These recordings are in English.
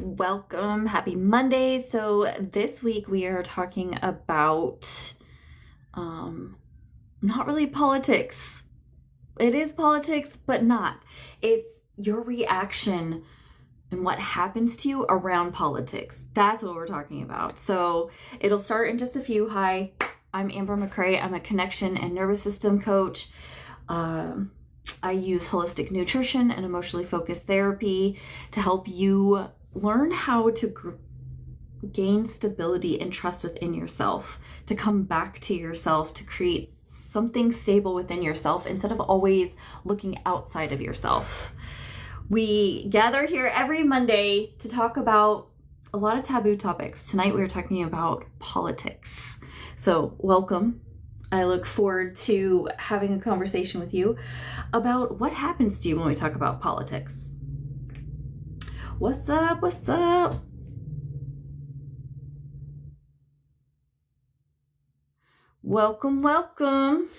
Welcome. Happy Monday. So this week we are talking about not really politics. It is politics, but not. It's your reaction and what happens to you around politics. That's what we're talking about. So it'll start in just a few. Hi, I'm Amber McCrae. I'm a connection and nervous system coach. I use holistic nutrition and emotionally focused therapy to help you learn how to gain stability and trust within yourself, to come back to yourself, to create something stable within yourself instead of always looking outside of yourself. We gather here every Monday to talk about a lot of taboo topics. Tonight we are talking about politics. So welcome. I look forward to having a conversation with you about what happens to you when we talk about politics. What's up? What's up? Welcome, welcome.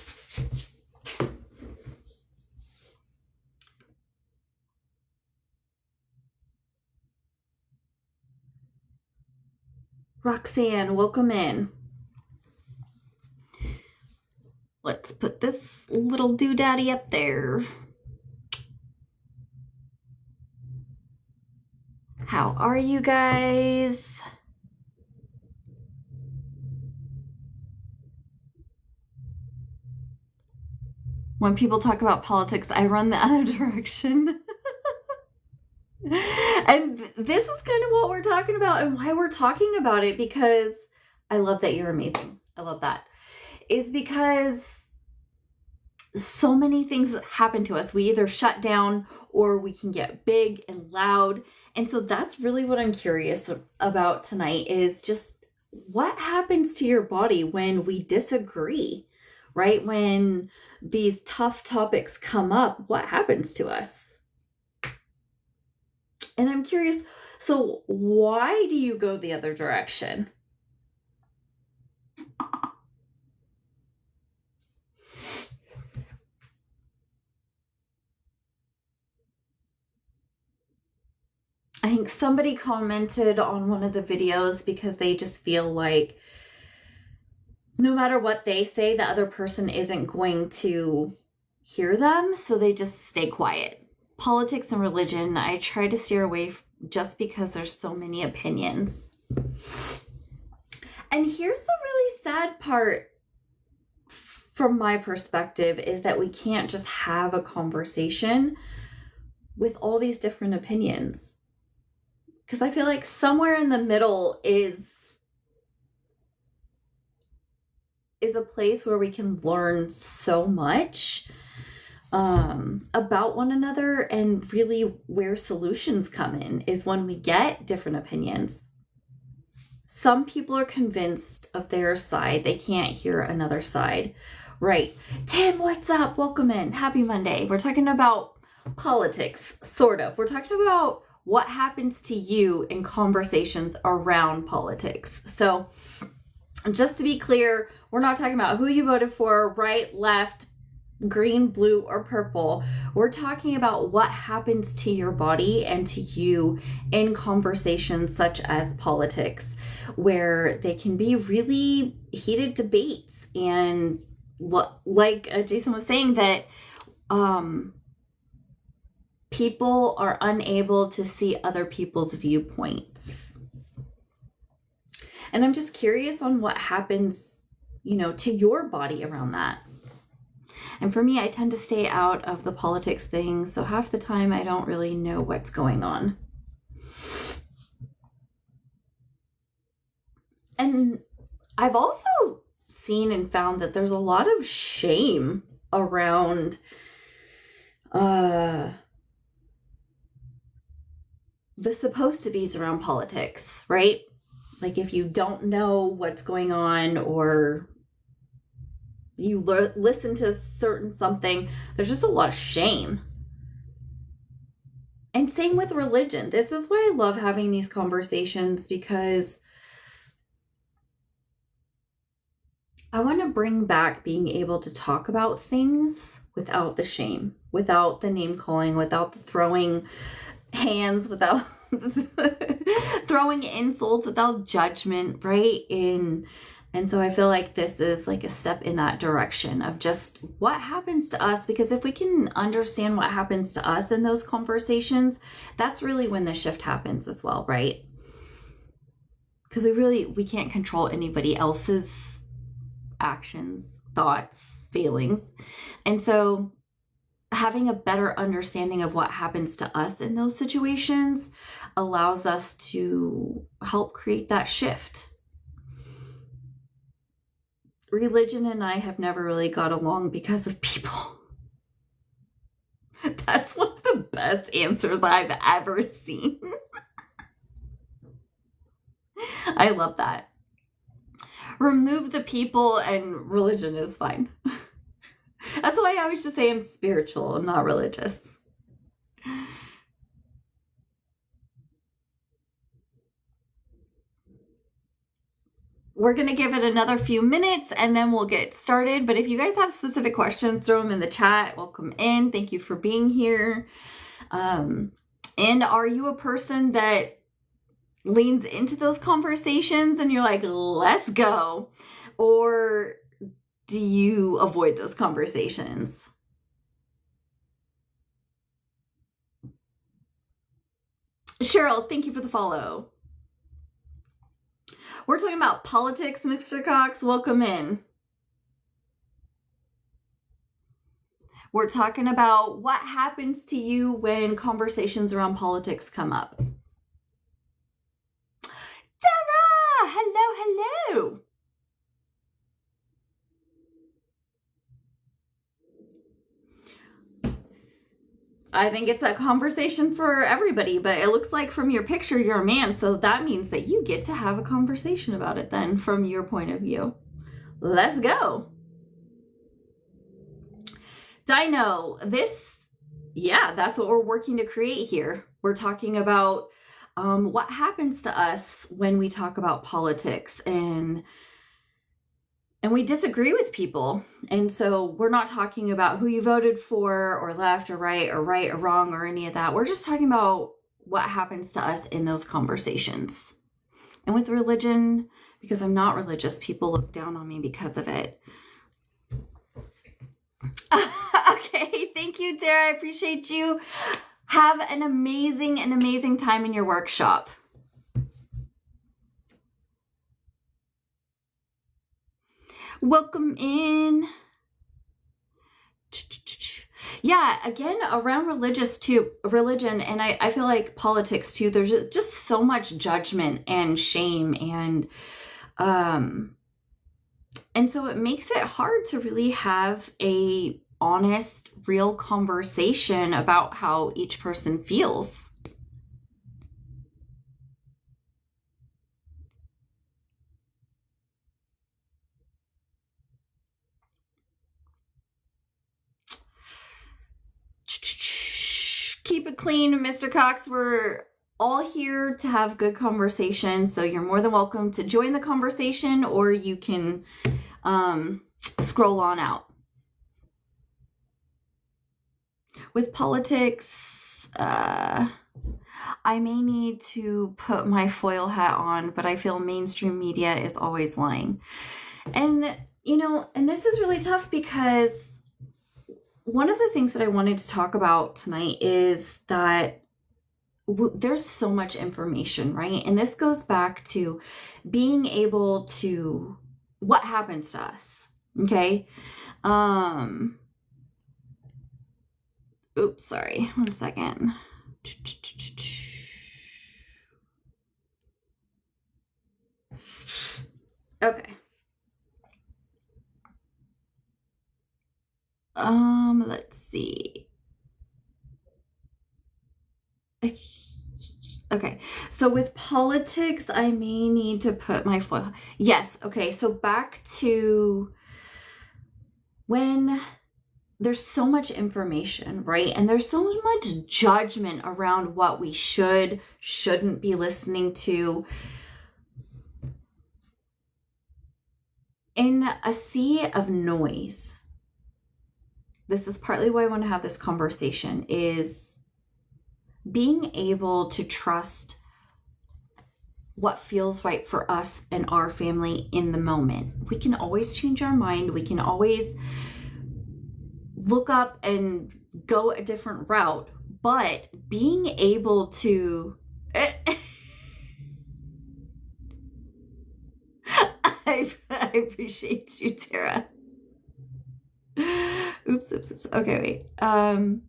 Roxanne, welcome in. Let's put this little doodaddy up there. How are you guys? When people talk about politics, I run the other direction. And this is kind of what we're talking about and why we're talking about it, because I love that you're amazing. I love that. Is because so many things happen to us. We either shut down or we can get big and loud. And so that's really what I'm curious about tonight, is just what happens to your body when we disagree, right? When these tough topics come up, what happens to us? And I'm curious, so why do you go the other direction? I think somebody commented on one of the videos because they just feel like no matter what they say, the other person isn't going to hear them, so they just stay quiet. Politics and religion, I try to steer away just because there's so many opinions. And here's the really sad part from my perspective, is that we can't just have a conversation with all these different opinions. Because I feel like somewhere in the middle is a place where we can learn so much about one another, and really where solutions come in is when we get different opinions. Some people are convinced of their side. They can't hear another side. Right. Tim, what's up? Welcome in. Happy Monday. We're talking about politics, sort of. We're talking about what happens to you in conversations around politics. So just to be clear, we're not talking about who you voted for, right, left, green, blue, or purple. We're talking about what happens to your body and to you in conversations such as politics, where they can be really heated debates. And like Jason was saying, that people are unable to see other people's viewpoints. And I'm just curious on what happens, to your body around that. And for me, I tend to stay out of the politics thing, so half the time I don't really know what's going on. And I've also seen and found that there's a lot of shame around the supposed to be's around politics, right? Like if you don't know what's going on, or you listen to certain something, there's just a lot of shame. And same with religion. This is why I love having these conversations, because I want to bring back being able to talk about things without the shame, without the name calling, without the throwing hands, without throwing insults without judgment, right? And so I feel like this is like a step in that direction of just what happens to us, because if we can understand what happens to us in those conversations, that's really when the shift happens as well, right? Because we can't control anybody else's actions, thoughts, feelings. And so having a better understanding of what happens to us in those situations allows us to help create that shift. Religion and I have never really got along because of people. That's one of the best answers I've ever seen. I love that. Remove the people and religion is fine. That's why I always just say I'm spiritual and not religious. We're going to give it another few minutes and then we'll get started. But if you guys have specific questions, throw them in the chat. Welcome in. Thank you for being here. And are you a person that leans into those conversations and you're like, let's go? Or do you avoid those conversations? Cheryl, thank you for the follow. We're talking about politics, Mr. Cox. Welcome in. We're talking about what happens to you when conversations around politics come up. Sarah! Hello. I think it's a conversation for everybody, but it looks like from your picture, you're a man. So that means that you get to have a conversation about it then from your point of view. Let's go. Dino, that's what we're working to create here. We're talking about what happens to us when we talk about politics and we disagree with people. And so we're not talking about who you voted for or left or right or wrong or any of that. We're just talking about what happens to us in those conversations. And with religion, because I'm not religious, people look down on me because of it. Okay, thank you, Tara. I appreciate you. Have an amazing time in your workshop. Welcome in. Yeah, again, around religion, and I feel like politics too, there's just so much judgment and shame and so it makes it hard to really have a honest, real conversation about how each person feels. Keep it clean, Mr. Cox. We're all here to have good conversation, so you're more than welcome to join the conversation, or you can scroll on out. With politics, I may need to put my foil hat on, but I feel mainstream media is always lying. And, and this is really tough because one of the things that I wanted to talk about tonight is that there's so much information, right? And this goes back to being able to, what happens to us, okay? Oops, sorry, 1 second. Okay. Let's see. Okay, so with politics, I may need to put my foil. Yes, okay, so back to when there's so much information, right? And there's so much judgment around what we shouldn't be listening to. In a sea of noise, this is partly why I want to have this conversation, is being able to trust what feels right for us and our family in the moment. We can always change our mind. We can always look up and go a different route, but being able to I appreciate you, Tara. Oops. Okay, wait. I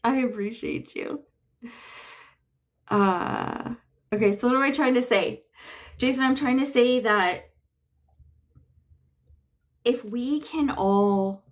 appreciate you. Okay, so what am I trying to say? Jason, I'm trying to say that if we can all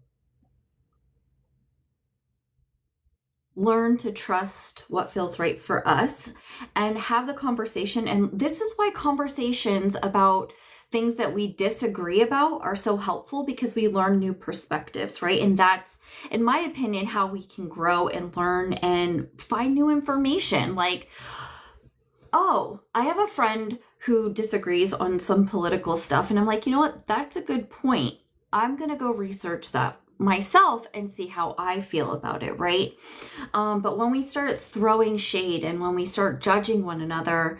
learn to trust what feels right for us and have the conversation, and this is why conversations about things that we disagree about are so helpful, because we learn new perspectives, right? And that's, in my opinion, how we can grow and learn and find new information. Like, oh, I have a friend who disagrees on some political stuff, and I'm like, you know what? That's a good point. I'm going to go research that myself and see how I feel about it, right? But when we start throwing shade and when we start judging one another,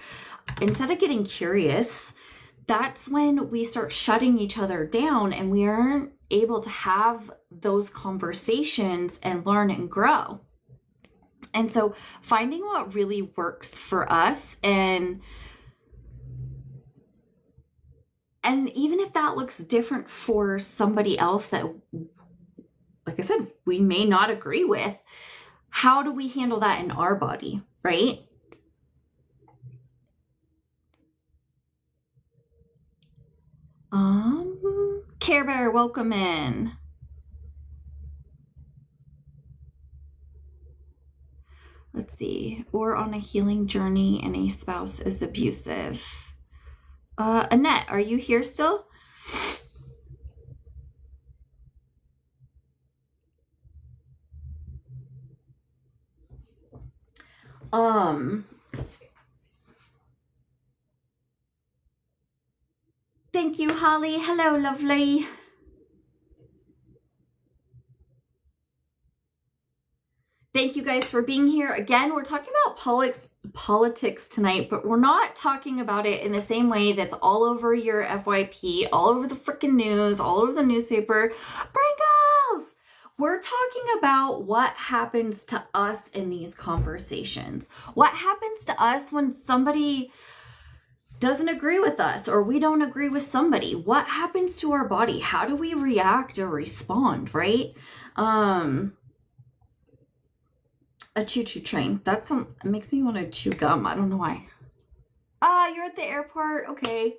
instead of getting curious, that's when we start shutting each other down and we aren't able to have those conversations and learn and grow. And so finding what really works for us, and even if that looks different for somebody else that, like I said, we may not agree with, how do we handle that in our body, right? Care Bear, welcome in. Let's see. Or on a healing journey and a spouse is abusive. Annette, are you here still? Thank you, Holly. Hello, lovely. Thank you guys for being here. Again, we're talking about politics tonight, but we're not talking about it in the same way that's all over your FYP, all over the freaking news, all over the newspaper. Pringles! We're talking about what happens to us in these conversations. What happens to us when somebody doesn't agree with us or we don't agree with somebody? What happens to our body? How do we react or respond, right? A choo-choo train. It makes me want to chew gum. I don't know why. You're at the airport. Okay.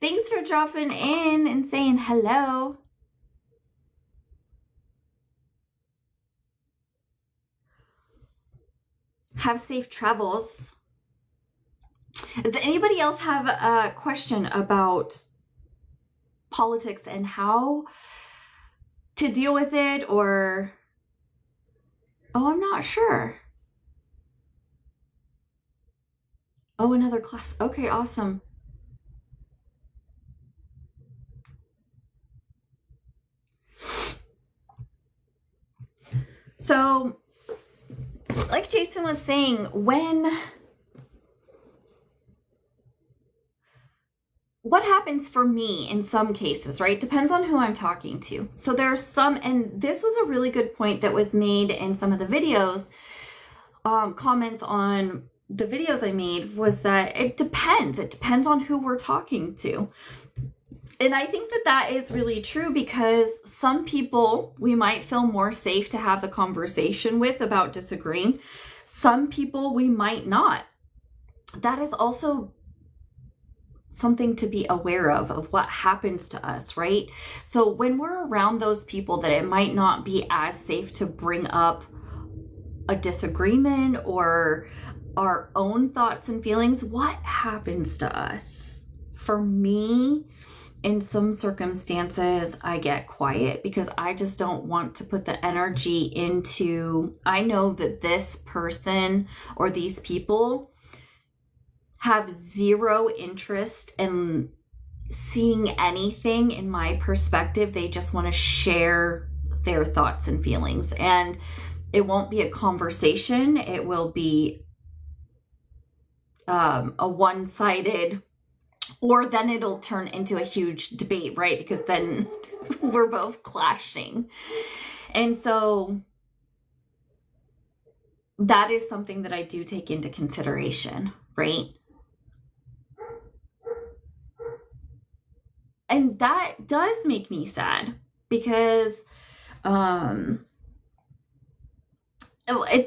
Thanks for dropping in and saying hello. Have safe travels. Does anybody else have a question about politics and how to deal with it, or... Oh, I'm not sure. Oh, another class. Okay, awesome. So, like Jason was saying, what happens for me in some cases, right? Depends on who I'm talking to. So there's some, and this was a really good point that was made in some of the videos, comments on the videos I made, was that it depends. It depends on who we're talking to. And I think that that is really true, because some people we might feel more safe to have the conversation with about disagreeing. Some people we might not. That is also something to be aware of what happens to us, right? So when we're around those people that it might not be as safe to bring up a disagreement or our own thoughts and feelings, what happens to us? For me, in some circumstances, I get quiet because I just don't want to put the energy into, I know that this person or these people have zero interest in seeing anything in my perspective. They just want to share their thoughts and feelings. And It won't be a conversation. It will be a one-sided, or then it'll turn into a huge debate, right? Because then we're both clashing. And so that is something that I do take into consideration, right? And that does make me sad because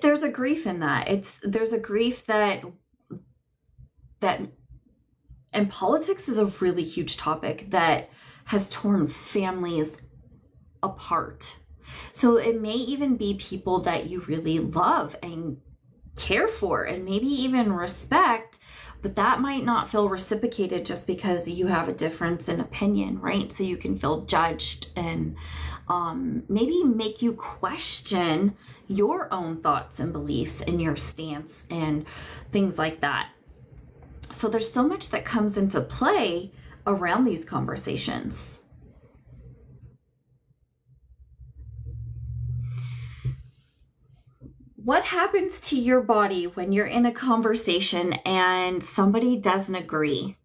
there's a grief in that. There's a grief that and politics is a really huge topic that has torn families apart. So it may even be people that you really love and care for and maybe even respect, but that might not feel reciprocated just because you have a difference in opinion, right? So you can feel judged and maybe make you question your own thoughts and beliefs and your stance and things like that. So there's so much that comes into play around these conversations. What happens to your body when you're in a conversation and somebody doesn't agree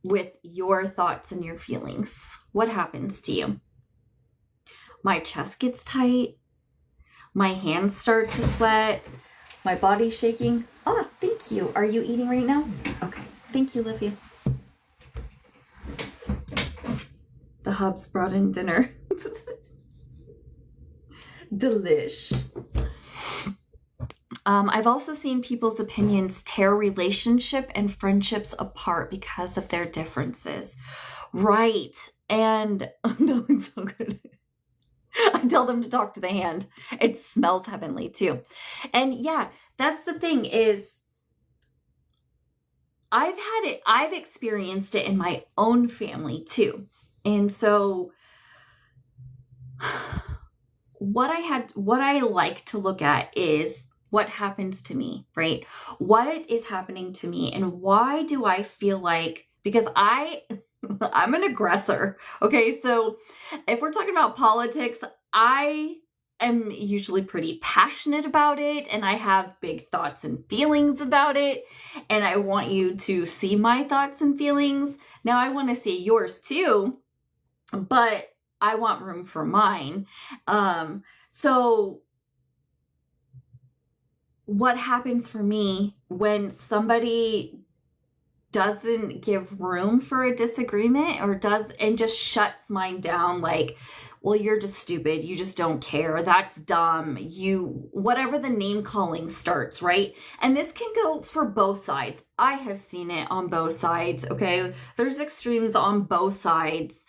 with your thoughts and your feelings? What happens to you? My chest gets tight. My hands start to sweat. My body's shaking. Oh, thank you. Are you eating right now? Okay. Thank you, Livia. The hubs brought in dinner. Delish. I've also seen people's opinions tear relationship and friendships apart because of their differences. Right. And no, it's so good. I tell them to talk to the hand. It smells heavenly too. And yeah, that's the thing is I've experienced it in my own family too. And so what I like to look at is what happens to me, right? What is happening to me and why do I feel like, because I'm an aggressor. Okay. So if we're talking about politics, I am usually pretty passionate about it and I have big thoughts and feelings about it. And I want you to see my thoughts and feelings. Now I want to see yours too, but I want room for mine. So what happens for me when somebody doesn't give room for a disagreement or just shuts mine down, like, well, you're just stupid, you just don't care, that's dumb, whatever the name calling starts, right? And this can go for both sides. I have seen it on both sides, okay? There's extremes on both sides.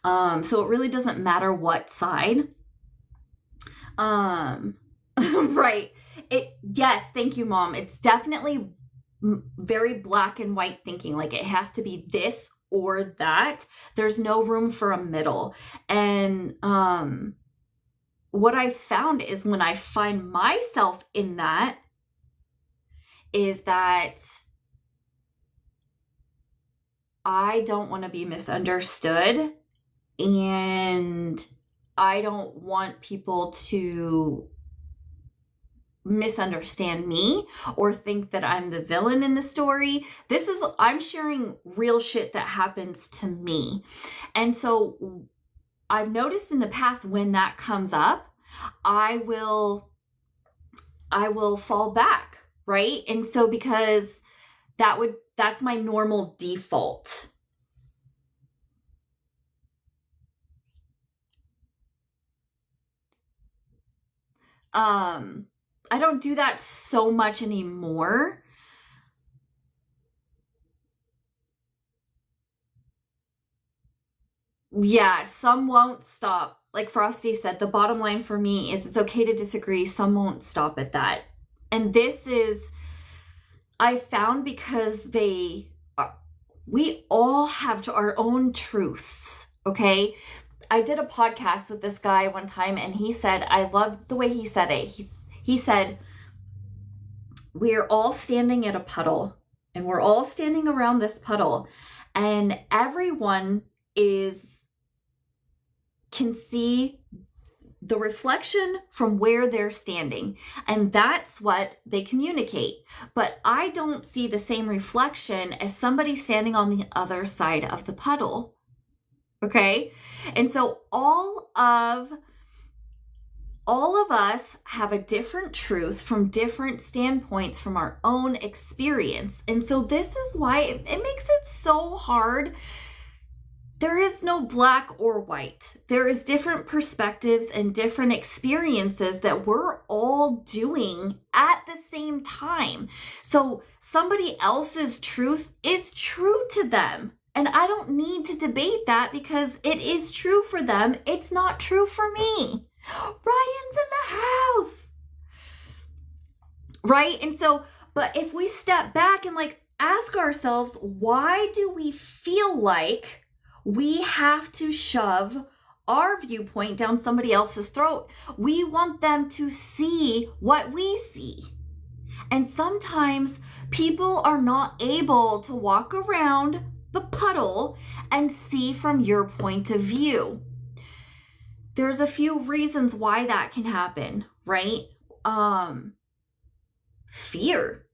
So it really doesn't matter what side. Right. Yes, thank you, Mom. It's definitely very black and white thinking. Like it has to be this or that. There's no room for a middle. And what I found is when I find myself in that, is that I don't want to be misunderstood. And I don't want people to misunderstand me or think that I'm the villain in the story. I'm sharing real shit that happens to me. And so I've noticed in the past when that comes up, I will fall back, right? And so because that's my normal default. I don't do that so much anymore. Yeah, some won't stop. Like Frosty said, the bottom line for me is it's okay to disagree. Some won't stop at that. And this is, I found because we all have our own truths, okay? I did a podcast with this guy one time and he said, I loved the way he said it. He said, we're all standing at a puddle and we're all standing around this puddle and everyone can see the reflection from where they're standing. And that's what they communicate. But I don't see the same reflection as somebody standing on the other side of the puddle. Okay? And so all of us have a different truth from different standpoints from our own experience. And so this is why it makes it so hard. There is no black or white. There is different perspectives and different experiences that we're all doing at the same time. So somebody else's truth is true to them. And I don't need to debate that because it is true for them. It's not true for me. Ryan's in the house. Right? And so, but if we step back and like ask ourselves, why do we feel like we have to shove our viewpoint down somebody else's throat? We want them to see what we see. And sometimes people are not able to walk around the puddle and see from your point of view. There's a few reasons why that can happen, right? Fear.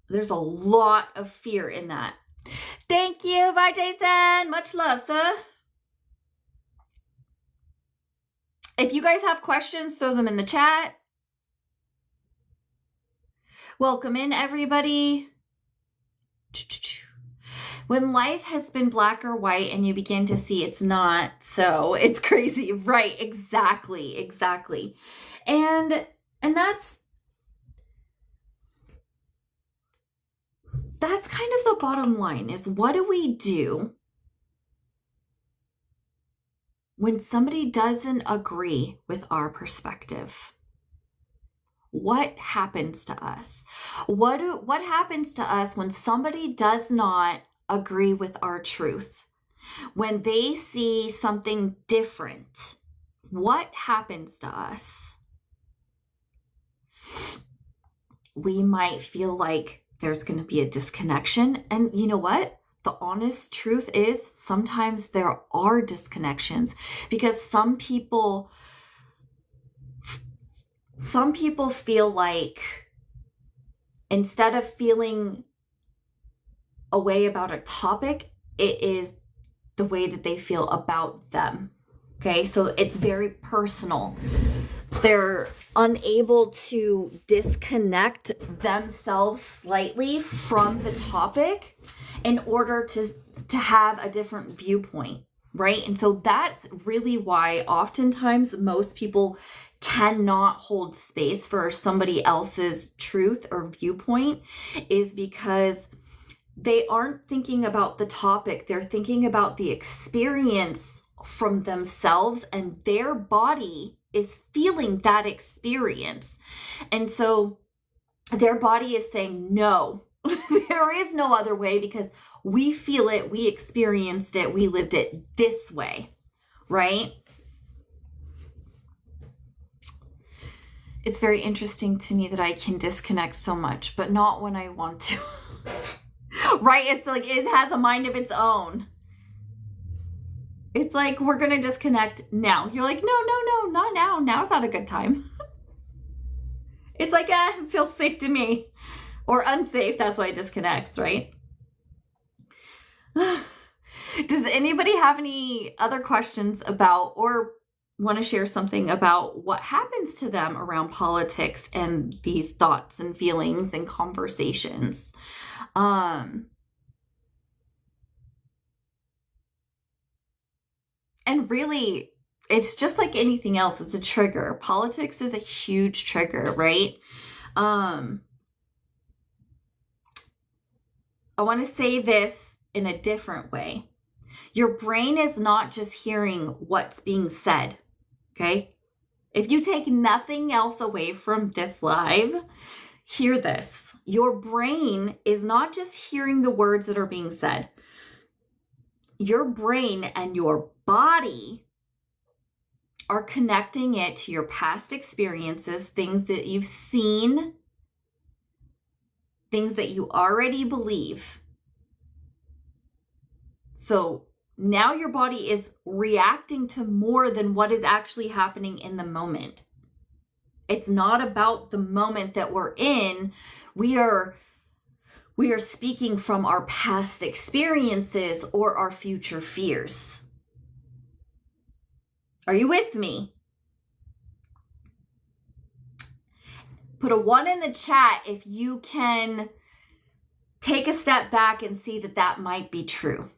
There's a lot of fear in that. Thank you. Bye, Jason. Much love, sir. If you guys have questions, throw them in the chat. Welcome in, everybody. When life has been black or white and you begin to see it's not, so it's crazy. Right, exactly. And that's kind of the bottom line, is what do we do when somebody doesn't agree with our perspective? What happens to us? What happens to us when somebody does not agree with our truth? When they see something different, what happens to us? We might feel like there's going to be a disconnection. And you know what? The honest truth is sometimes there are disconnections because some people feel like instead of feeling a way about a topic, it is the way that they feel about them. Okay, so it's very personal. They're unable to disconnect themselves slightly from the topic in order to have a different viewpoint, right? And so that's really why oftentimes most people cannot hold space for somebody else's truth or viewpoint, is because they aren't thinking about the topic. They're thinking about the experience from themselves, and their body is feeling that experience. And so their body is saying, no, there is no other way because we feel it, we experienced it, we lived it this way, right? It's very interesting to me that I can disconnect so much, but not when I want to. Right? It's like it has a mind of its own. It's like, we're going to disconnect now. You're like, no, not now. Now's not a good time. It's like, it feels safe to me. Or unsafe. That's why it disconnects, right? Does anybody have any other questions about or want to share something about what happens to them around politics and these thoughts and feelings and conversations? And really, it's just like anything else. It's a trigger. Politics is a huge trigger, right? I want to say this in a different way. Your brain is not just hearing what's being said, okay? If you take nothing else away from this live, hear this. Your brain is not just hearing the words that are being said. Your brain and your body are connecting it to your past experiences, things that you've seen, things that you already believe. So now your body is reacting to more than what is actually happening in the moment. It's not about the moment that we're in. We are speaking from our past experiences or our future fears. Are you with me? Put a 1 in the chat if you can take a step back and see that that might be true.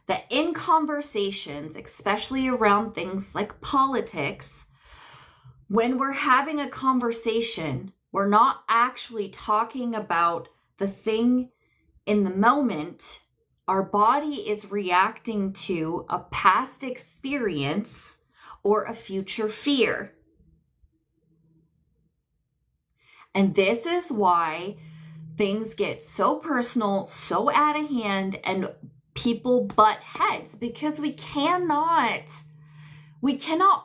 That in conversations, especially around things like politics, when we're having a conversation, we're not actually talking about the thing in the moment. Our body is reacting to a past experience or a future fear. And this is why things get so personal, so out of hand, and people butt heads, because we cannot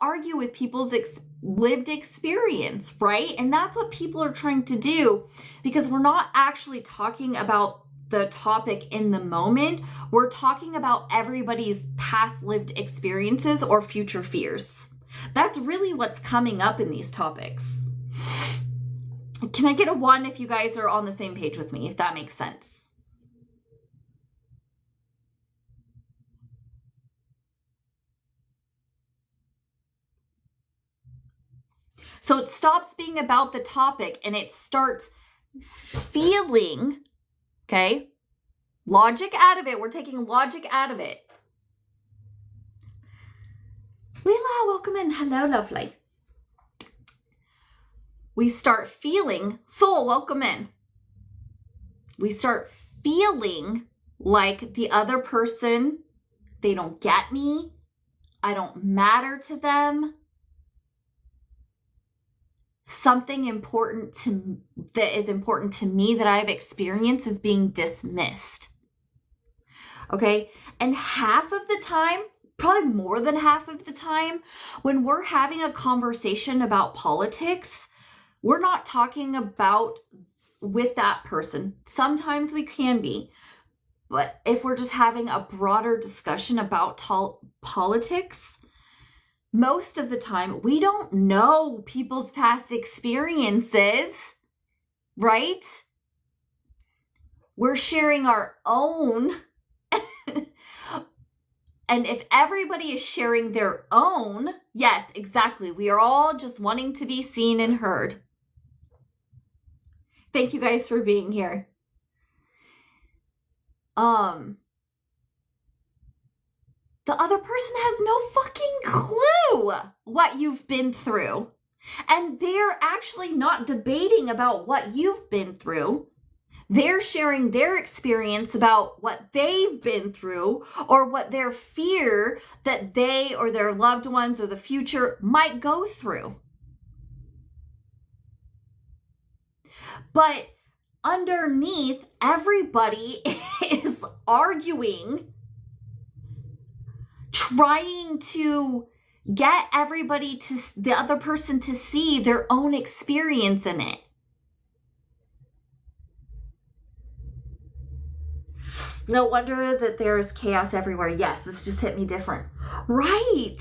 argue with people's lived experience, right? And that's what people are trying to do, because we're not actually talking about the topic in the moment. We're talking about everybody's past lived experiences or future fears. That's really what's coming up in these topics. Can I get a 1 if you guys are on the same page with me, if that makes sense? So it stops being about the topic and it starts feeling, okay? Logic out of it. We're taking logic out of it. Leela, welcome in. Hello, lovely. We start feeling, Soul, welcome in. We start feeling like the other person, they don't get me. I don't matter to them. Something that is important to me that I've experienced is being dismissed. Okay? And half of the time, probably more than half of the time, when we're having a conversation about politics, we're not talking about with that person. Sometimes we can be, but if we're just having a broader discussion about politics, most of the time we don't know people's past experiences, right? We're sharing our own. And if everybody is sharing their own, yes, exactly. We are all just wanting to be seen and heard. Thank you guys for being here. The other person has no fucking clue what you've been through. And they're actually not debating about what you've been through. They're sharing their experience about what they've been through or what their fear that they or their loved ones or the future might go through. But underneath, everybody is arguing, trying to get the other person to see their own experience in it. No wonder that there's chaos everywhere. Yes, this just hit me different. Right.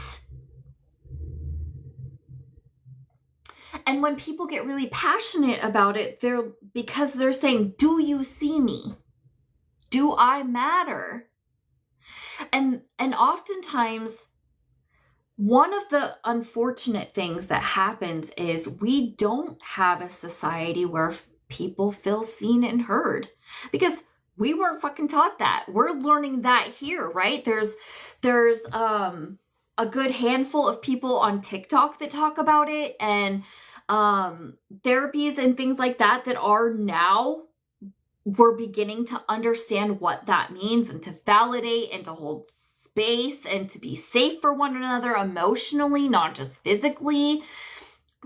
And when people get really passionate about it, because they're saying, do you see me? Do I matter? And oftentimes, one of the unfortunate things that happens is we don't have a society where people feel seen and heard, because we weren't fucking taught that. We're learning that here, right? There's a good handful of people on TikTok that talk about it, and therapies and things like that are now, we're beginning to understand what that means and to validate and to hold space and to be safe for one another emotionally, not just physically.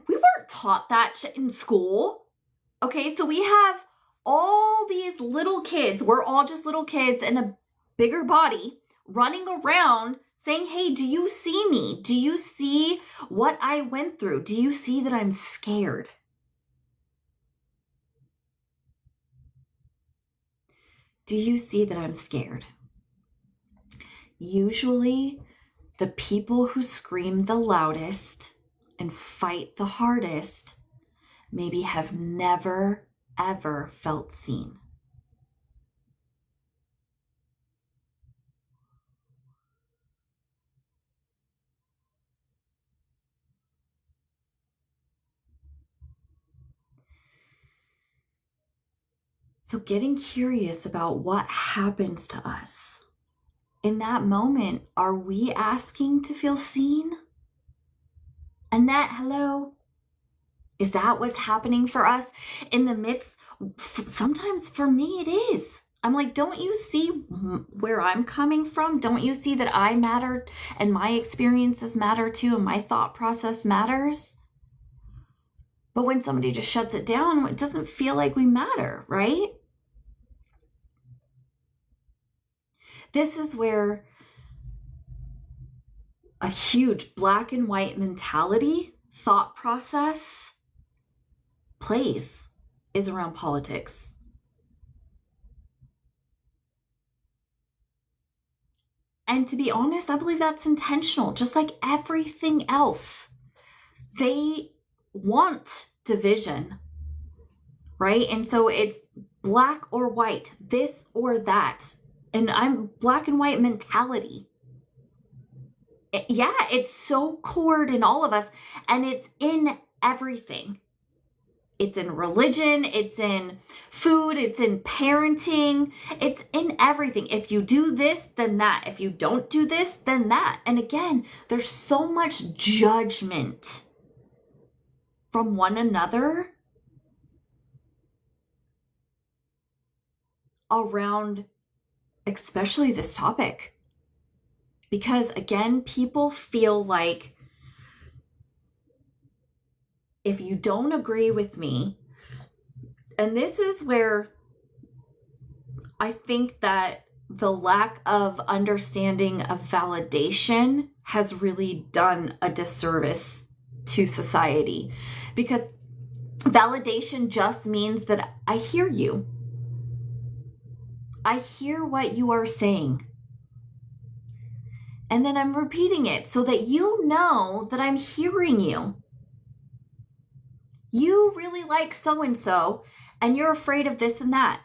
We weren't taught that shit in school. Okay, so we have all these little kids, we're all just little kids in a bigger body running around saying, hey, do you see me? Do you see what I went through? Do you see that I'm scared? Do you see that I'm scared? usually the people who scream the loudest and fight the hardest maybe have never, ever felt seen. So getting curious about what happens to us. In that moment, are we asking to feel seen? Annette, hello? Is that what's happening for us in the midst? Sometimes for me, it is. I'm like, don't you see where I'm coming from? Don't you see that I matter and my experiences matter too and my thought process matters? But when somebody just shuts it down, it doesn't feel like we matter, right? This is where a huge black and white mentality, thought process plays is around politics. And to be honest, I believe that's intentional, just like everything else. They want division, right? And so it's black or white, this or that. And I'm black and white mentality. Yeah, it's so cored in all of us, and it's in everything. It's in religion, it's in food, it's in parenting, it's in everything. If you do this, then that. If you don't do this, then that. And again, there's so much judgment from one another around especially this topic. Because again, people feel like if you don't agree with me, and this is where I think that the lack of understanding of validation has really done a disservice to society, because validation just means that I hear you. I hear what you are saying. And then I'm repeating it so that you know that I'm hearing you. You really like so-and-so, and you're afraid of this and that.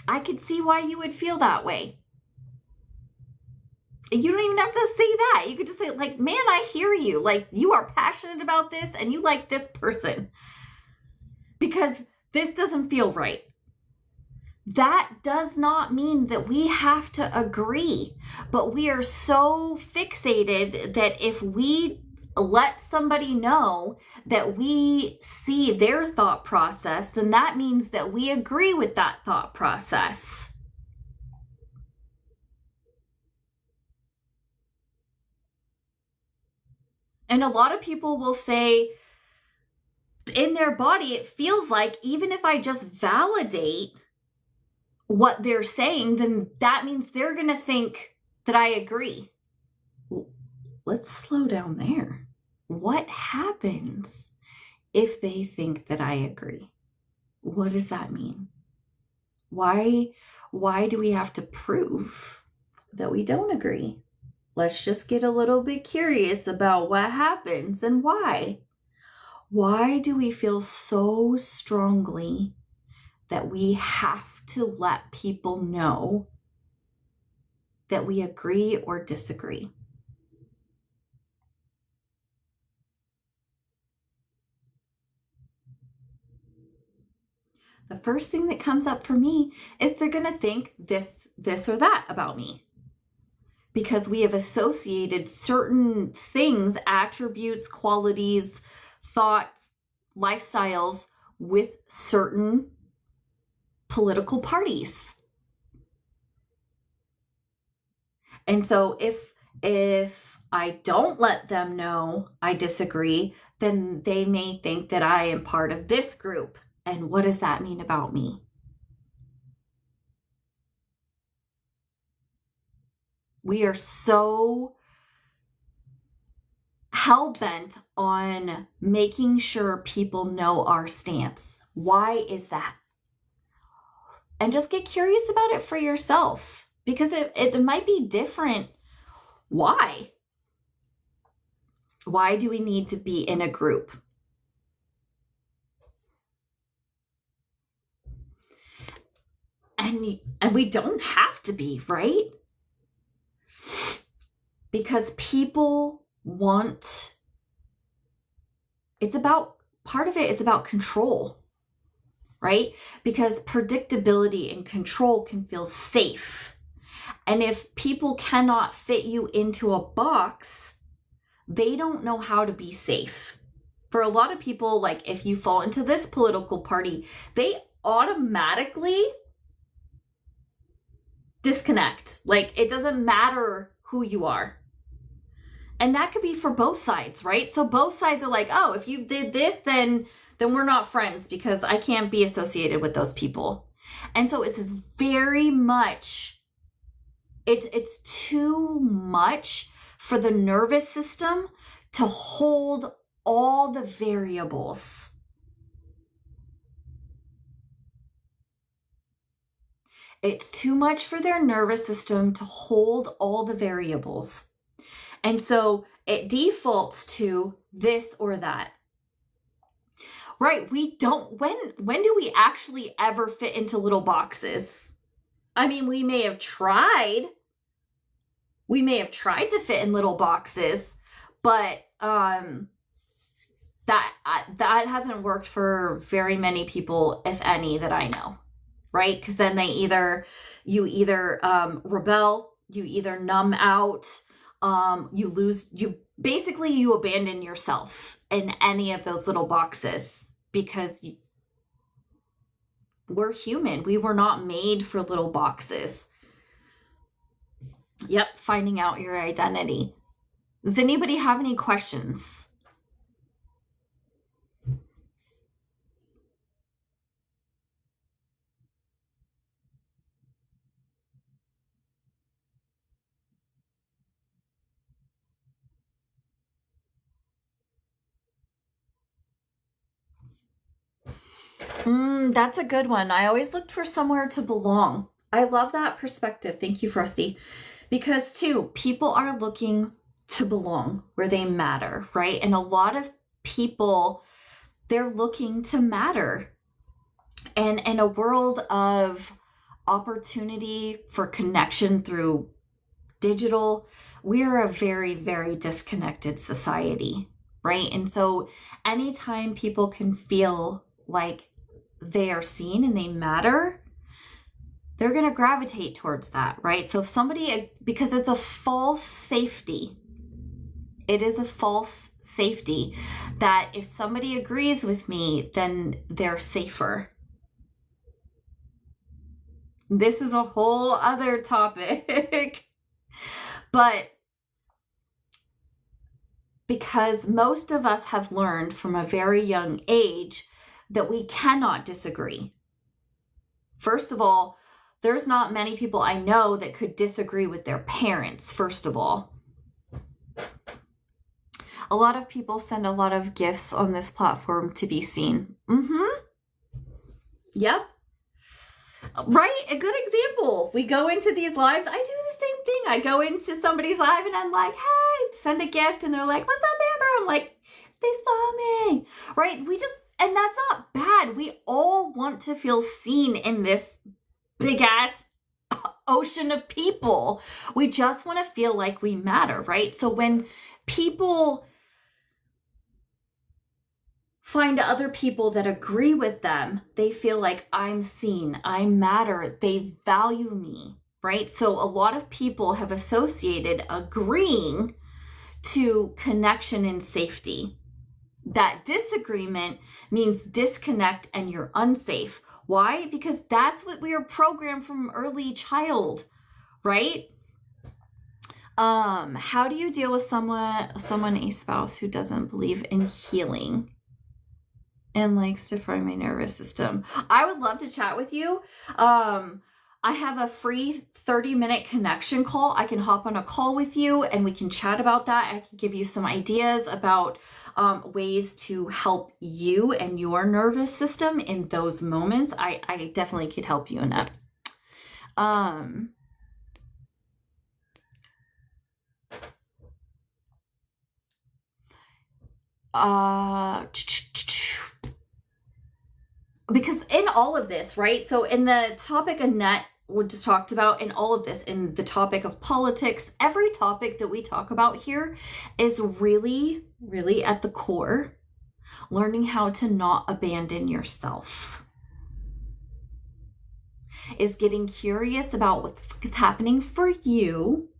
I could see why you would feel that way. And you don't even have to say that. You could just say, like, man, I hear you. Like, you are passionate about this, and you like this person. Because this doesn't feel right. That does not mean that we have to agree, but we are so fixated that if we let somebody know that we see their thought process, then that means that we agree with that thought process. And a lot of people will say in their body, it feels like even if I just validate what they're saying, then that means they're going to think that I agree. Let's slow down there. What happens if they think that I agree? What does that mean? Why do we have to prove that we don't agree? Let's just get a little bit curious about what happens and why. Why do we feel so strongly that we have to let people know that we agree or disagree? The first thing that comes up for me is they're going to think this or that about me, because we have associated certain things, attributes, qualities, thoughts, lifestyles with certain political parties. And so if I don't let them know I disagree, then they may think that I am part of this group. And what does that mean about me? We are so hell-bent on making sure people know our stance. Why is that? And just get curious about it for yourself, because it might be different. Why? Why do we need to be in a group? And we don't have to be, right? Because people want, part of it is about control, right? Because predictability and control can feel safe. And if people cannot fit you into a box, they don't know how to be safe. For a lot of people, like if you fall into this political party, they automatically disconnect. Like it doesn't matter who you are. And that could be for both sides, right? So both sides are like, oh, if you did this, then we're not friends because I can't be associated with those people. And so it's very much, it's too much for the nervous system to hold all the variables. It's too much for their nervous system to hold all the variables. And so it defaults to this or that. Right? We don't, when do we actually ever fit into little boxes? I mean, we may have tried to fit in little boxes, but that hasn't worked for very many people, if any, that I know. Right? Because then you either rebel, you either numb out, you abandon yourself in any of those little boxes because we're human. We were not made for little boxes. Yep, finding out your identity. Does anybody have any questions? That's a good one. I always looked for somewhere to belong. I love that perspective. Thank you, Frosty. Because too, people are looking to belong where they matter, right? And a lot of people, they're looking to matter. And in a world of opportunity for connection through digital, we are a very, very disconnected society, right? And so anytime people can feel like they are seen and they matter, they're going to gravitate towards that, right? So if somebody, because it's a false safety, it is a false safety that if somebody agrees with me, then they're safer. This is a whole other topic. But because most of us have learned from a very young age that we cannot disagree. First of all, there's not many people I know that could disagree with their parents, first of all. A lot of people send a lot of gifts on this platform to be seen. Yep. Right? A good example. We go into these lives. I do the same thing. I go into somebody's live and I'm like, hey, send a gift. And they're like, what's up, Amber? I'm like, they saw me. Right? And that's not bad. We all want to feel seen in this big ass ocean of people. We just want to feel like we matter, right? So when people find other people that agree with them, they feel like I'm seen, I matter, they value me, right? So a lot of people have associated agreeing to connection and safety. That disagreement means disconnect and you're unsafe. Why? Because that's what we are programmed from early child, right? How do you deal with a spouse who doesn't believe in healing and likes to fry my nervous system? I would love to chat with you. I have a free 30-minute connection call. I can hop on a call with you and we can chat about that. I can give you some ideas about ways to help you and your nervous system in those moments. I definitely could help you in that. because in all of this, right? So in the topic Annette we just talked about, in all of this, in the topic of politics, every topic that we talk about here is really, really at the core, learning how to not abandon yourself. Is getting curious about what the fuck is happening for you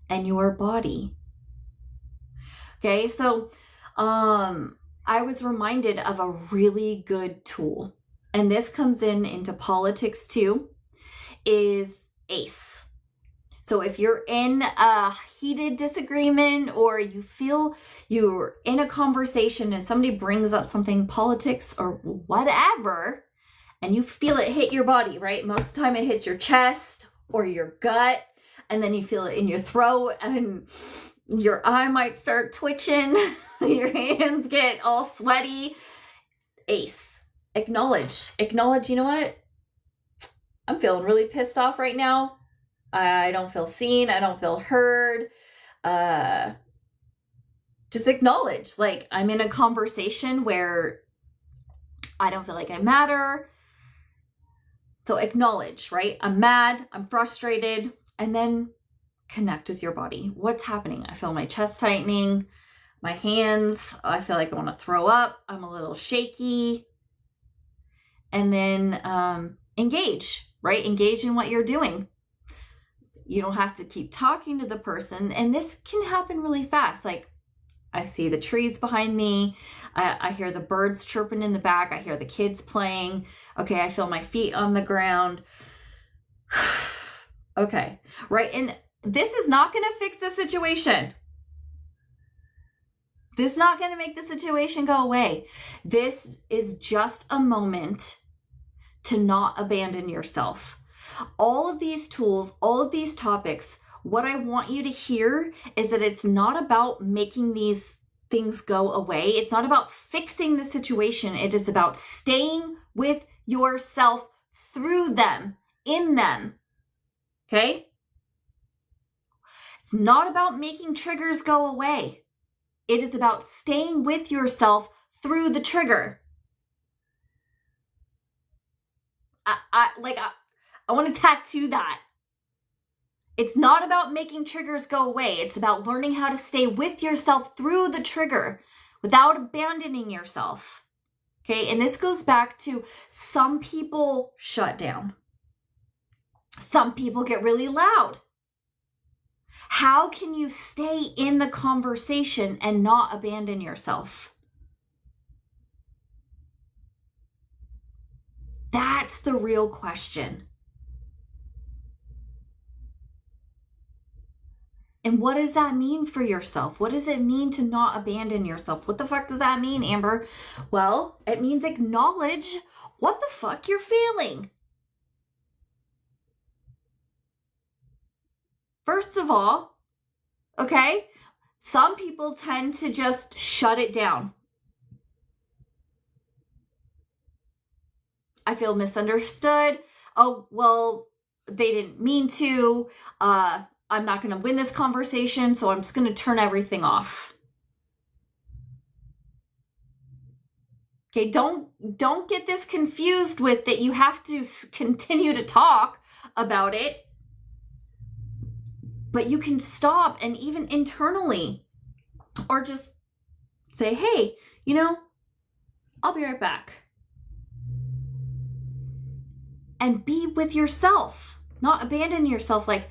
and your body. Okay, so I was reminded of a really good tool, and this comes into politics too, is ACE. So if you're in a heated disagreement or you feel you're in a conversation and somebody brings up something, politics or whatever, and you feel it hit your body, right? Most of the time it hits your chest or your gut, and then you feel it in your throat and your eye might start twitching, your hands get all sweaty. ACE. Acknowledge, you know what? I'm feeling really pissed off right now. I don't feel seen. I don't feel heard. Just acknowledge, like, I'm in a conversation where I don't feel like I matter. So acknowledge, right? I'm mad, I'm frustrated, and then connect with your body. What's happening? I feel my chest tightening, my hands, I feel like I want to throw up, I'm a little shaky. And then engage, right? Engage in what you're doing. You don't have to keep talking to the person. And this can happen really fast. Like, I see the trees behind me. I hear the birds chirping in the back. I hear the kids playing. Okay, I feel my feet on the ground. Okay, right? And this is not going to fix the situation. This is not going to make the situation go away. This is just a moment to not abandon yourself. All of these tools, all of these topics, what I want you to hear is that it's not about making these things go away. It's not about fixing the situation. It is about staying with yourself through them, in them. Okay? It's not about making triggers go away. It is about staying with yourself through the trigger. I want to tattoo that. It's not about making triggers go away. It's about learning how to stay with yourself through the trigger without abandoning yourself. Okay, and this goes back to some people shut down. Some people get really loud. How can you stay in the conversation and not abandon yourself? That's the real question. And what does that mean for yourself? What does it mean to not abandon yourself? What the fuck does that mean, Amber? Well, it means acknowledge what the fuck you're feeling. First of all, okay, some people tend to just shut it down. I feel misunderstood. Oh, well, they didn't mean to. I'm not going to win this conversation, so I'm just going to turn everything off. Okay, don't get this confused with that you have to continue to talk about it. But you can stop and even internally, or just say, hey, I'll be right back. And be with yourself, not abandon yourself. Like,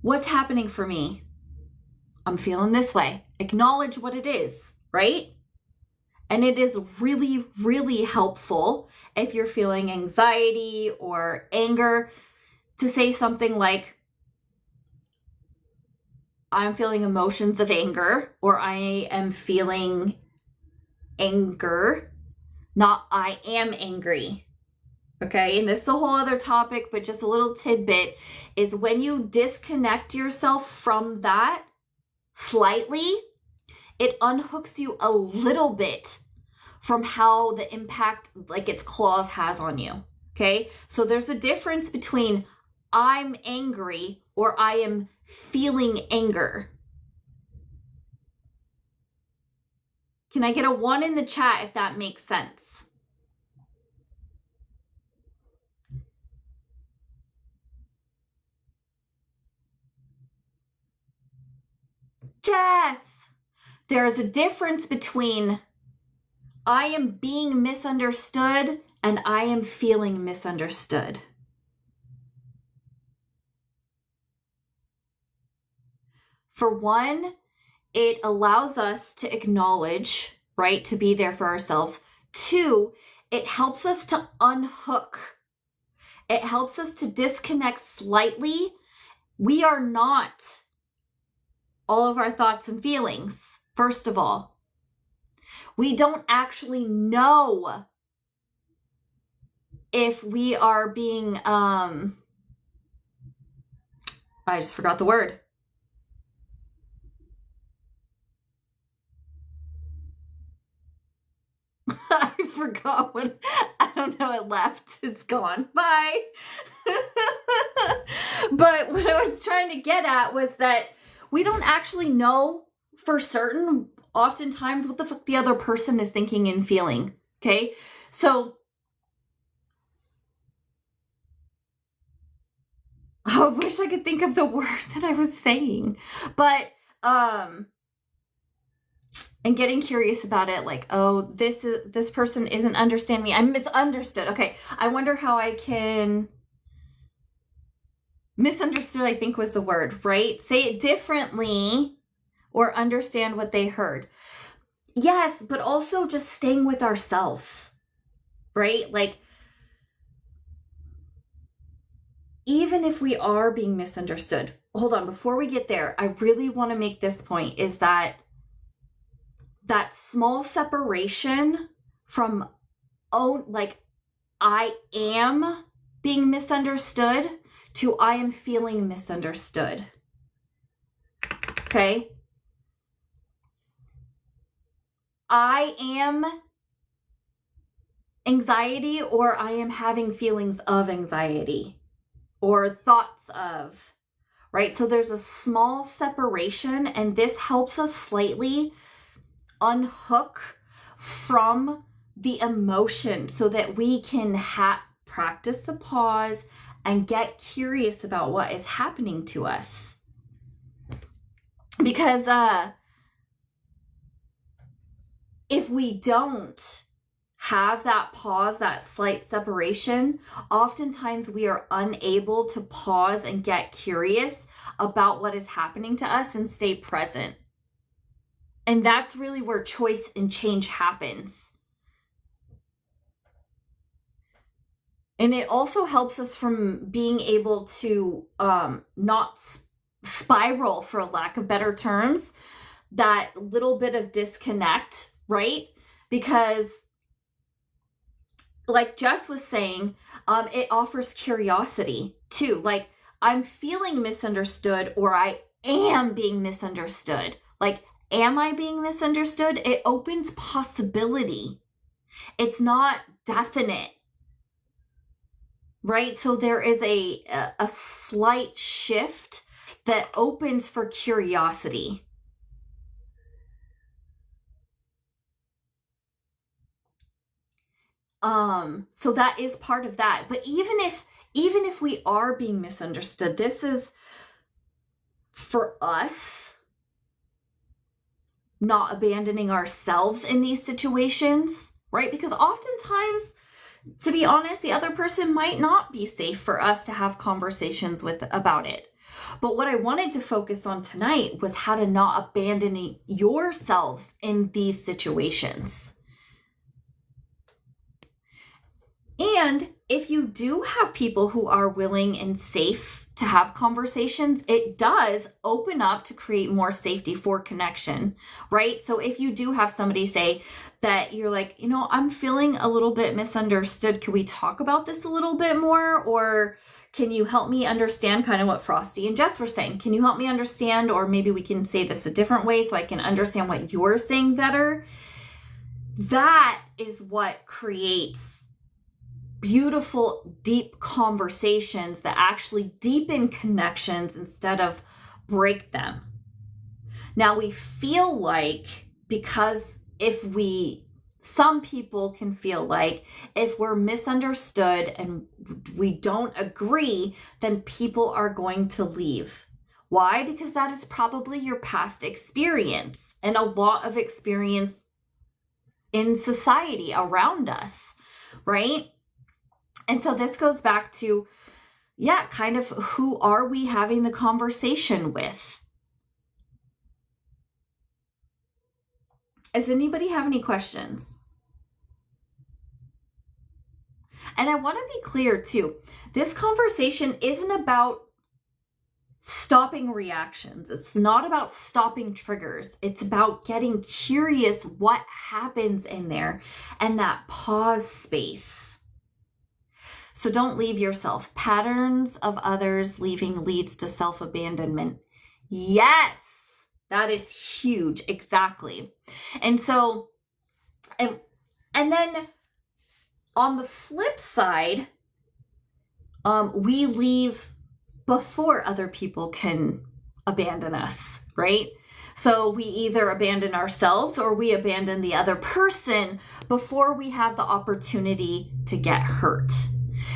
what's happening for me? I'm feeling this way. Acknowledge what it is, right? And it is really, really helpful if you're feeling anxiety or anger to say something like, I'm feeling emotions of anger, or I am feeling anger, not I am angry. Okay, and this is a whole other topic, but just a little tidbit is when you disconnect yourself from that slightly, it unhooks you a little bit from how the impact, like its claws, has on you. Okay, so there's a difference between I'm angry or I am feeling anger. Can I get a 1 in the chat if that makes sense? Jess, there is a difference between I am being misunderstood and I am feeling misunderstood. For one, it allows us to acknowledge, right, to be there for ourselves. 2, it helps us to unhook. It helps us to disconnect slightly. We are not all of our thoughts and feelings, first of all. We don't actually know if we are being, I just forgot the word. I forgot what, I don't know, it left. It's gone. Bye. But what I was trying to get at was that we don't actually know for certain, oftentimes, what the fuck the other person is thinking and feeling. Okay? So, I wish I could think of the word that I was saying. But, and getting curious about it, like, oh, this person isn't understanding me. I'm misunderstood. Okay, I wonder how I can... Misunderstood, I think, was the word, right? Say it differently or understand what they heard. Yes, but also just staying with ourselves, right? Like, even if we are being misunderstood, hold on, before we get there, I really want to make this point, is that small separation from, oh, like, I am being misunderstood to I am feeling misunderstood. Okay? I am anxiety, or I am having feelings of anxiety or thoughts of, right? So there's a small separation, and this helps us slightly unhook from the emotion so that we can practice the pause and get curious about what is happening to us. Because if we don't have that pause, that slight separation, oftentimes we are unable to pause and get curious about what is happening to us and stay present. And that's really where choice and change happens. And it also helps us from being able to not spiral, for lack of better terms, that little bit of disconnect, right? Because, like Jess was saying, it offers curiosity too. Like, I'm feeling misunderstood, or I am being misunderstood. Like, am I being misunderstood? It opens possibility. It's not definite. Right? So there is a slight shift that opens for curiosity. So that is part of that. But even if we are being misunderstood, this is for us not abandoning ourselves in these situations, right? Because oftentimes, to be honest, the other person might not be safe for us to have conversations with about it. But what I wanted to focus on tonight was how to not abandon yourselves in these situations. And if you do have people who are willing and safe to have conversations, it does open up to create more safety for connection, right? So if you do have somebody say that you're like, I'm feeling a little bit misunderstood. Can we talk about this a little bit more? Or can you help me understand, kind of what Frosty and Jess were saying? Can you help me understand? Or maybe we can say this a different way so I can understand what you're saying better. That is what creates beautiful, deep conversations that actually deepen connections instead of break them. Now, we feel like because some people can feel like if we're misunderstood and we don't agree, then people are going to leave. Why? Because that is probably your past experience and a lot of experience in society around us, right? And so this goes back to, kind of who are we having the conversation with? Does anybody have any questions? And I want to be clear too, this conversation isn't about stopping reactions. It's not about stopping triggers. It's about getting curious what happens in there and that pause space. So don't leave yourself. Patterns of others leaving leads to self-abandonment. Yes, that is huge. Exactly. And so, and then on the flip side, we leave before other people can abandon us, right? So we either abandon ourselves or we abandon the other person before we have the opportunity to get hurt.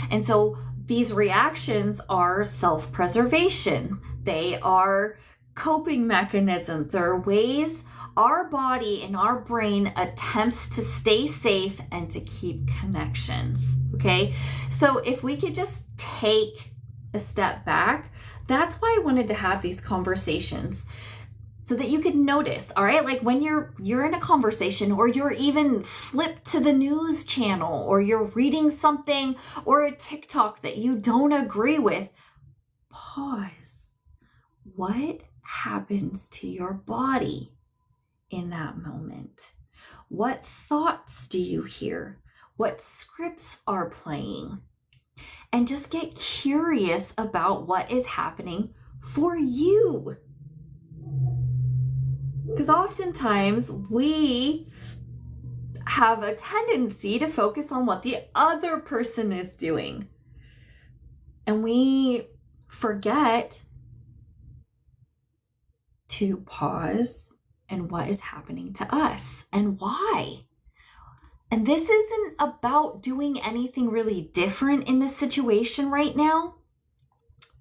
And so these reactions are self-preservation. They are coping mechanisms. They're ways our body and our brain attempts to stay safe and to keep connections, okay? So if we could just take a step back, that's why I wanted to have these conversations so that you could notice, all right? Like when you're in a conversation or you're even flipped to the news channel or you're reading something or a TikTok that you don't agree with, pause. What happens to your body in that moment? What thoughts do you hear? What scripts are playing? And just get curious about what is happening for you. Because oftentimes we have a tendency to focus on what the other person is doing. And we forget to pause and what is happening to us and why. And this isn't about doing anything really different in this situation right now.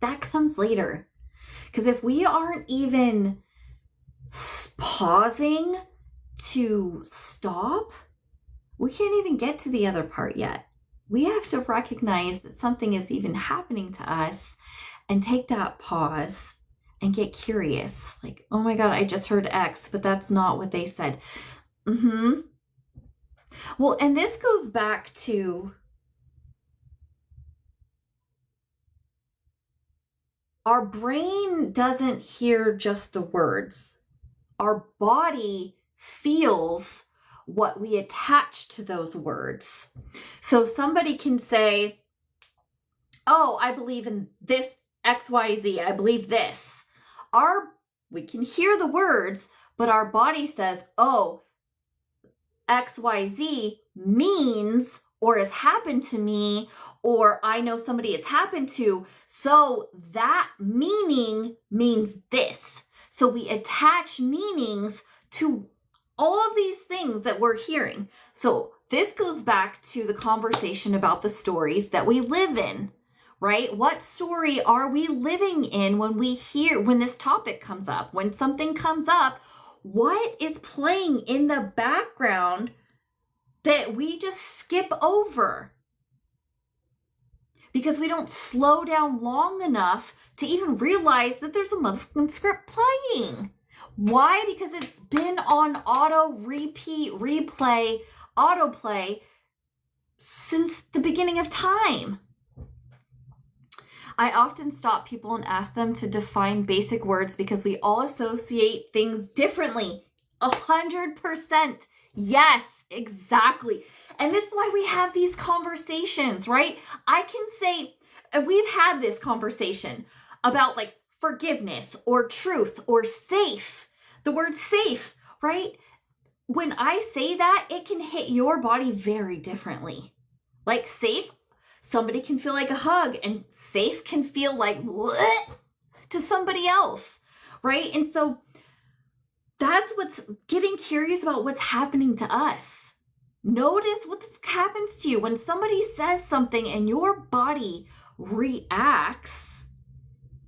That comes later. Because if we aren't even pausing to stop, we can't even get to the other part yet. We have to recognize that something is even happening to us and take that pause and get curious. Like, oh my God, I just heard X, but that's not what they said. Well, and this goes back to our brain doesn't hear just the words. Our body feels what we attach to those words. So somebody can say, oh, I believe in this XYZ. I believe this. We can hear the words, but our body says, oh, XYZ means or has happened to me, or I know somebody it's happened to. So that meaning means this. So we attach meanings to all of these things that we're hearing. So this goes back to the conversation about the stories that we live in, right? What story are we living in when this topic comes up? When something comes up, what is playing in the background that we just skip over? Because we don't slow down long enough to even realize that there's a motherfucking script playing. Why? Because it's been on autoplay since the beginning of time. I often stop people and ask them to define basic words because we all associate things differently. 100%. Yes, exactly. And this is why we have these conversations, right? I can say, we've had this conversation about like forgiveness or truth or safe. The word safe, right? When I say that, it can hit your body very differently. Like safe, somebody can feel like a hug, and safe can feel like what to somebody else, right? And so That's what's getting curious about what's happening to us. Notice what happens to you when somebody says something and your body reacts.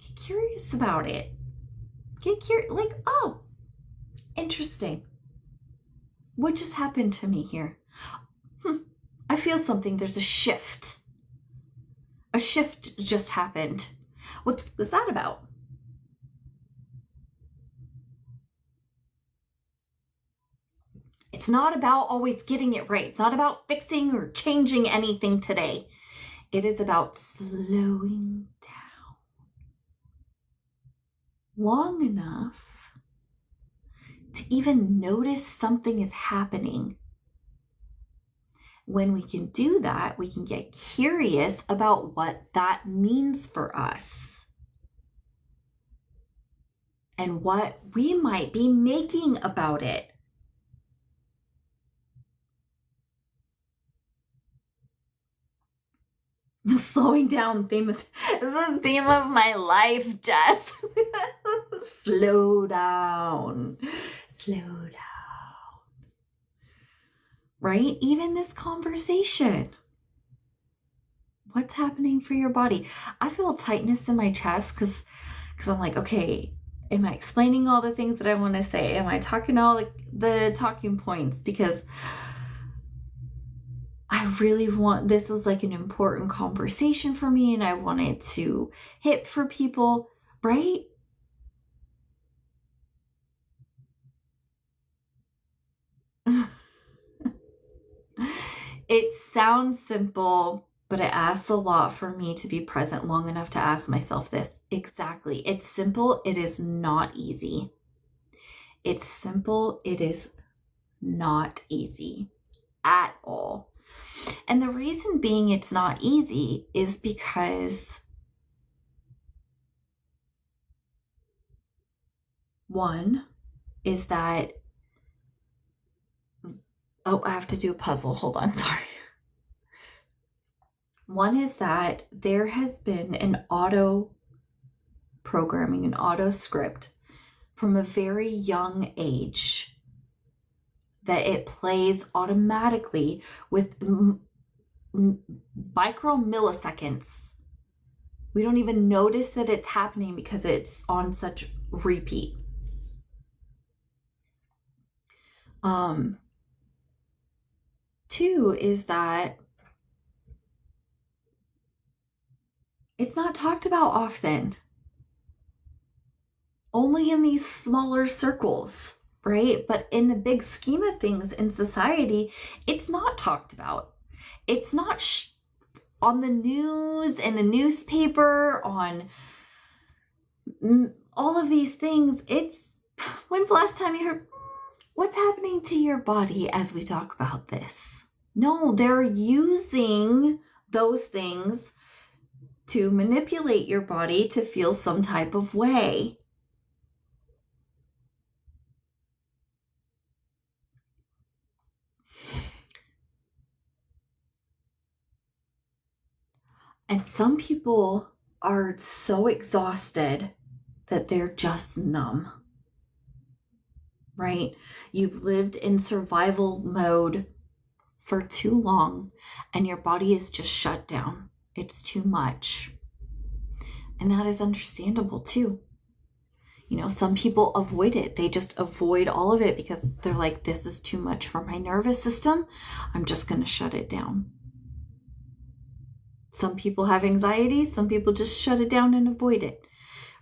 Get curious about it. Get curious, like, oh, interesting. What just happened to me here? I feel something. There's a shift. A shift just happened. What was that about? It's not about always getting it right. It's not about fixing or changing anything today. It is about slowing down long enough to even notice something is happening. When we can do that, we can get curious about what that means for us and what we might be making about it. The slowing down theme is the theme of my life, Jess. Slow down. Slow down. Right? Even this conversation. What's happening for your body? I feel tightness in my chest because I'm like, okay, am I explaining all the things that I want to say? Am I talking all the talking points? Because I really this was like an important conversation for me and I wanted to hit for people, right? It sounds simple, but it asks a lot for me to be present long enough to ask myself this. Exactly. It's simple. It is not easy. It's simple. It is not easy at all. And the reason being it's not easy is because one is that, oh, I have to do a puzzle. Hold on. Sorry. One is that there has been an auto programming, an auto script from a very young age that it plays automatically with micro milliseconds. We don't even notice that it's happening because it's on such repeat. Two is that it's not talked about often. Only in these smaller circles, right? But in the big scheme of things in society, it's not talked about. It's not on the news, in the newspaper, on all of these things. When's the last time you heard, what's happening to your body as we talk about this? No, they're using those things to manipulate your body to feel some type of way. And some people are so exhausted that they're just numb, right? You've lived in survival mode for too long and your body is just shut down. It's too much. And that is understandable too. You know, some people avoid it. They just avoid all of it because they're like, this is too much for my nervous system. I'm just going to shut it down. Some people have anxiety. Some people just shut it down and avoid it,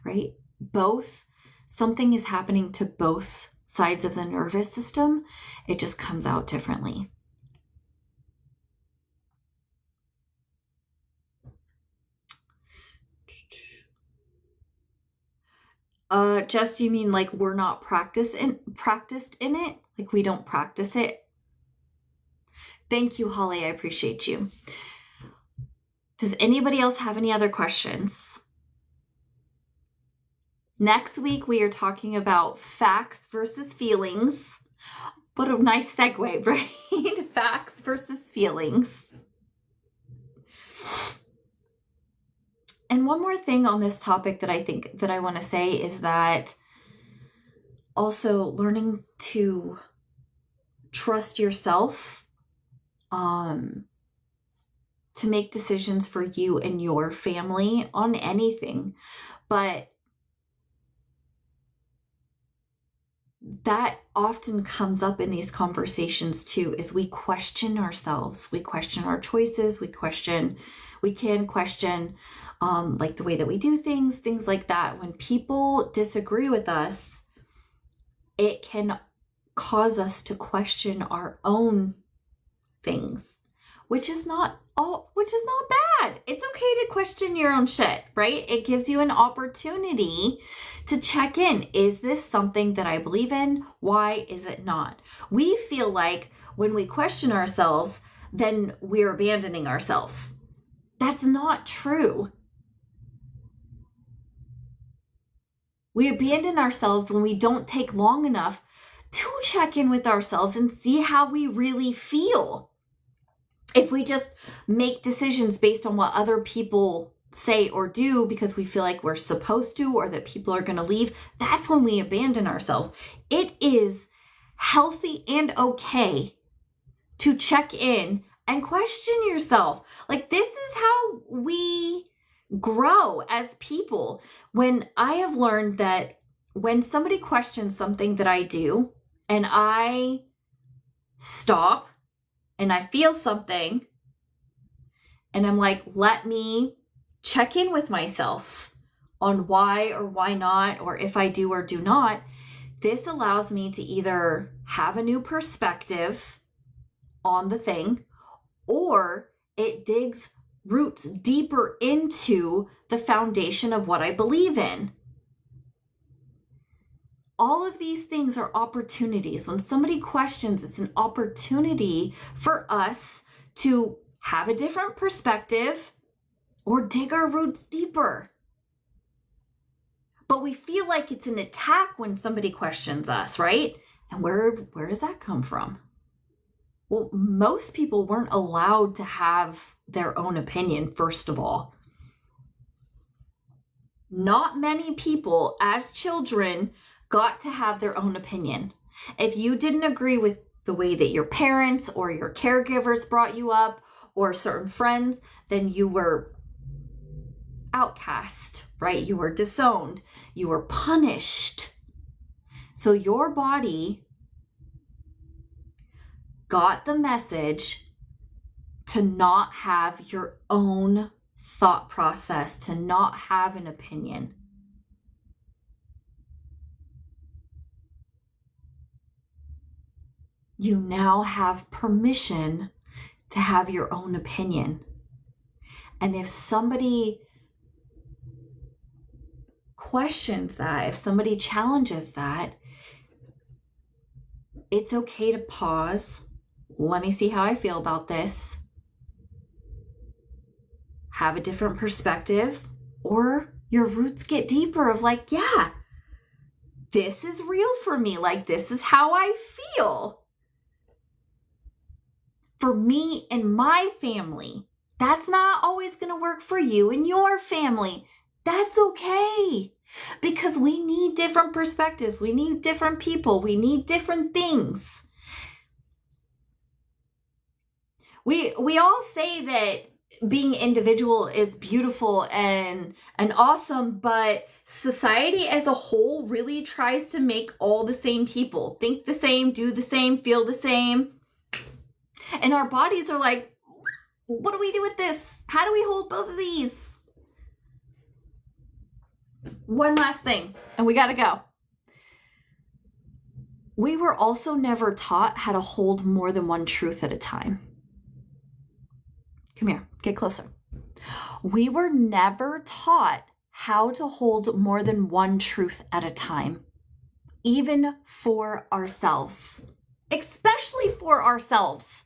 right? Something is happening to both sides of the nervous system. It just comes out differently. Jess, you mean like we're not practiced in it? Like we don't practice it? Thank you, Holly. I appreciate you. Does anybody else have any other questions? Next week, we are talking about facts versus feelings. What a nice segue, right? Facts versus feelings. And one more thing on this topic that I think that I want to say is that also learning to trust yourself, to make decisions for you and your family on anything. But that often comes up in these conversations too, is we question ourselves, we question our choices, we can question like the way that we do things like that. When people disagree with us, it can cause us to question our own things, which is not bad. It's okay to question your own shit, right? It gives you an opportunity to check in. Is this something that I believe in? Why is it not? We feel like when we question ourselves, then we're abandoning ourselves. That's not true. We abandon ourselves when we don't take long enough to check in with ourselves and see how we really feel. If we just make decisions based on what other people say or do because we feel like we're supposed to, or that people are going to leave, that's when we abandon ourselves. It is healthy and okay to check in and question yourself. Like, this is how we grow as people. When I have learned that when somebody questions something that I do, and I stop and I feel something, and I'm like, let me check in with myself on why or why not, or if I do or do not, this allows me to either have a new perspective on the thing, or it digs roots deeper into the foundation of what I believe in. All of these things are opportunities. When somebody questions, it's an opportunity for us to have a different perspective or dig our roots deeper. But we feel like it's an attack when somebody questions us, right? And where does that come from? Well, most people weren't allowed to have their own opinion, first of all. Not many people as children got to have their own opinion. If you didn't agree with the way that your parents or your caregivers brought you up, or certain friends, then you were outcast, right? You were disowned. You were punished. So your body got the message to not have your own thought process, to not have an opinion. You now have permission to have your own opinion. And if somebody questions that, if somebody challenges that, it's okay to pause. Let me see how I feel about this. Have a different perspective, or your roots get deeper of like, yeah, this is real for me. Like, this is how I feel. For me and my family, that's not always going to work for you and your family. That's okay, because we need different perspectives. We need different people. We need different things. We all say that being individual is beautiful and awesome, but society as a whole really tries to make all the same people think the same, do the same, feel the same. And our bodies are like, what do we do with this? How do we hold both of these? One last thing, and we got to go. We were also never taught how to hold more than one truth at a time. Come here, get closer. We were never taught how to hold more than one truth at a time, even for ourselves, especially for ourselves.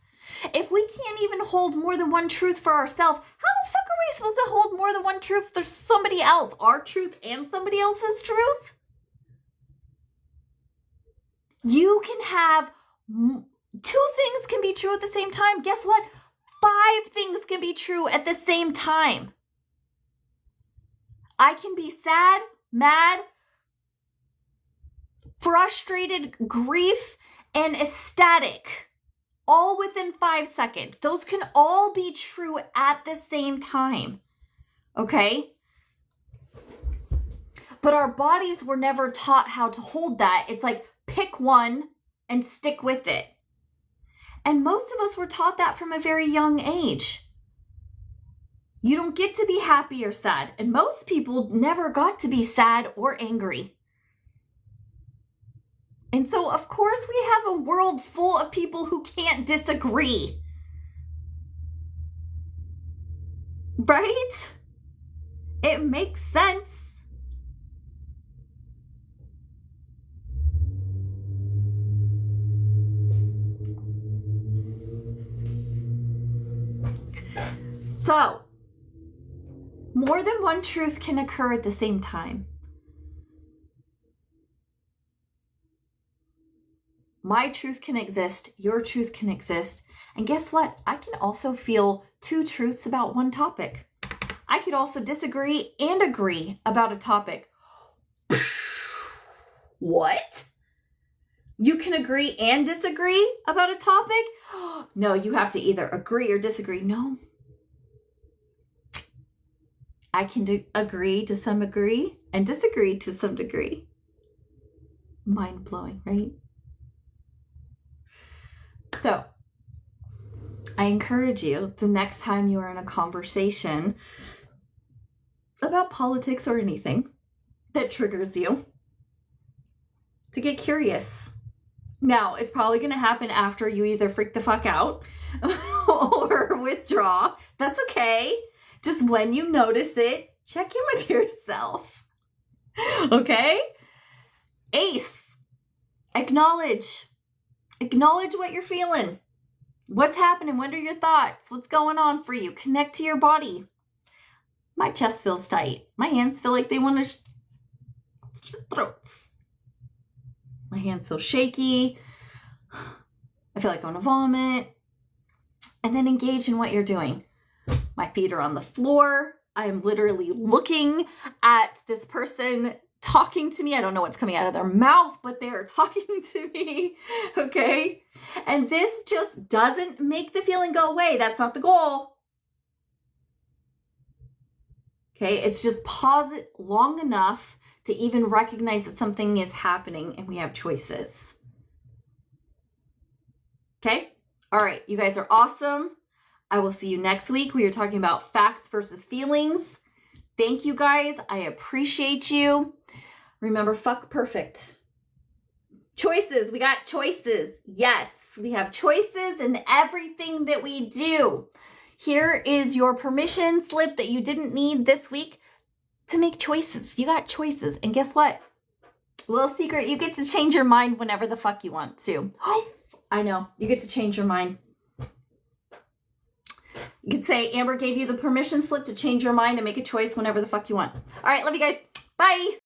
If we can't even hold more than one truth for ourselves, how the fuck are we supposed to hold more than one truth for somebody else? Our truth and somebody else's truth? You can have two things can be true at the same time. Guess what? 5 things can be true at the same time. I can be sad, mad, frustrated, grief, and ecstatic, all within 5 seconds. Those can all be true at the same time, okay? But our bodies were never taught how to hold that. It's like, pick one and stick with it. And most of us were taught that from a very young age. You don't get to be happy or sad. And most people never got to be sad or angry. And so, of course, we have a world full of people who can't disagree. Right? It makes sense. So, more than one truth can occur at the same time. My truth can exist, your truth can exist, and guess what? I can also feel two truths about one topic. I could also disagree and agree about a topic. What? You can agree and disagree about a topic? No, you have to either agree or disagree. No. I can agree to some degree and disagree to some degree. Mind-blowing, right? So, I encourage you, the next time you are in a conversation about politics or anything that triggers you, to get curious. Now, it's probably going to happen after you either freak the fuck out or withdraw. That's okay. Just when you notice it, check in with yourself. Okay? Ace. Acknowledge. Acknowledge what you're feeling. What's happening? What are your thoughts? What's going on for you? Connect to your body. My chest feels tight. My hands feel like they want to throats. My hands feel shaky. I feel like I want to vomit. And then engage in what you're doing. My feet are on the floor. I am literally looking at this person talking to me. I don't know what's coming out of their mouth, but they are talking to me. Okay? And this just doesn't make the feeling go away. That's not the goal. Okay? It's just pause it long enough to even recognize that something is happening and we have choices. Okay? All right. You guys are awesome. I will see you next week. We are talking about facts versus feelings. Thank you guys. I appreciate you. Remember, fuck perfect. Choices. We got choices. Yes, we have choices in everything that we do. Here is your permission slip that you didn't need this week to make choices. You got choices. And guess what? Little secret, you get to change your mind whenever the fuck you want to. I know. You get to change your mind. You could say Amber gave you the permission slip to change your mind and make a choice whenever the fuck you want. All right, love you guys. Bye.